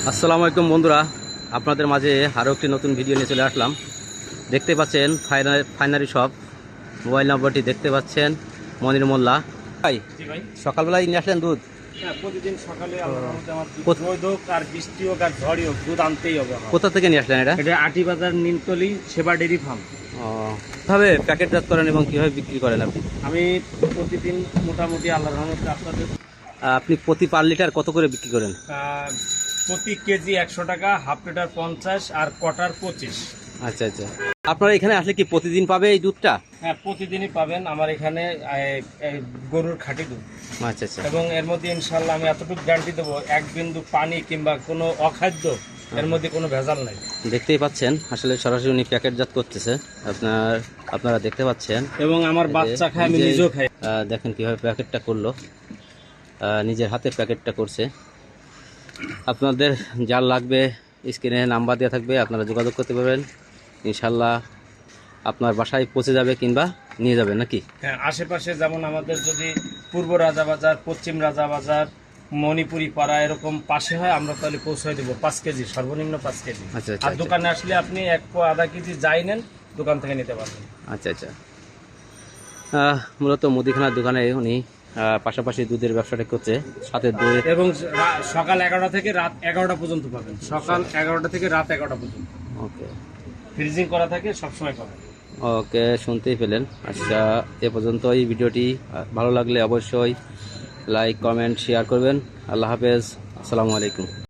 আসসালামু আলাইকুম বন্ধুরা, আপনাদের মাঝে আরও একটি নতুন ভিডিও নিয়ে চলে আসলাম। দেখতে পাচ্ছেন ফাইনারি শপ, মোবাইল নম্বরটি দেখতে পাচ্ছেন মনির মোল্লা ভাই। জি ভাই, সকালবেলায় নিয়ে আসলেন দুধ? হ্যাঁ প্রতিদিন সকালে আল্লাহর রহমতে আমার দুধ রোদ হোক আর বৃষ্টি হোক আর ঝড়ই হোক দুধ আনতেই হবে আমার। কোথা থেকে নিয়ে আসলেন এটা? এটা আটি বাজার নিমতলি সেবা ডেইরি ফার্ম। কীভাবে প্যাকেটজাত করেন এবং কীভাবে বিক্রি করেন আপনি? আমি প্রতিদিন মোটামুটি আল্লাহর রহমতে আপনাদের আপনি প্রতি পার লিটার কত করে বিক্রি করেন? প্রতি কেজি 100 টাকা, হাফ লিটার 50 আর কোয়ার্টার 25। আচ্ছা আচ্ছা, আপনারা এখানে আসলে কি প্রতিদিন পাবে এই দুধটা? হ্যাঁ প্রতিদিনই পাবেন আমার এখানে গরুর খাঁটি দুধ। আচ্ছা আচ্ছা, এবং এর মধ্যে ইনশাল্লাহ আমি এতটুকু গ্যারান্টি দেবো, এক বিন্দু পানি কিংবা কোনো অখাদ্য এর মধ্যে কোনো ভেজাল নাই। দেখতেই পাচ্ছেন আসলে সরাসরি উনি প্যাকেটজাত করতেছে, আপনারা দেখতে পাচ্ছেন। এবং আমার বাচ্চা খায়, আমি নিজেও খাই। দেখেন কিভাবে প্যাকেটটা করলো, নিজের হাতে প্যাকেটটা করছে। আপনাদের যার লাগবে স্ক্রিনে নাম্বার দেওয়া থাকবে, আপনারা যোগাযোগ করতে পারবেন। ইনশাল্লাহ আপনার বাসায় পৌঁছে যাবে কিংবা নিয়ে যাবেন নাকি? হ্যাঁ, আশেপাশে যেমন আমাদের যদি পূর্ব রাজাবাজার, পশ্চিম রাজাবাজার, মণিপুরি পাড়া এরকম পাশে হয়, আমরা তাহলে পৌঁছায় দেবো 5 কেজি, সর্বনিম্ন 5 কেজি। আচ্ছা আচ্ছা, আর দোকানে আসলে আপনি 1 পোয়া আধা কেজি যাই নেন দোকান থেকে নিতে পারবেন। আচ্ছা আচ্ছা, মূলত মুদিখানার দোকানে উনি পাশাপাশি দুধের ব্যবসাটা করছে, সাথে দুধ। এবং সকাল 11টা থেকে রাত 11টা পর্যন্ত পাবেন, সকাল 11টা থেকে রাত 11টা পর্যন্ত। ওকে, ফ্রিজিং করা থাকে, সবসময় পাবেন। ওকে, শুনতেই পেলেন। আচ্ছা, এ পর্যন্ত এই ভিডিওটি ভালো লাগলে অবশ্যই লাইক, কমেন্ট, শেয়ার করবেন। আল্লাহ হাফেজ, আসসালামু আলাইকুম।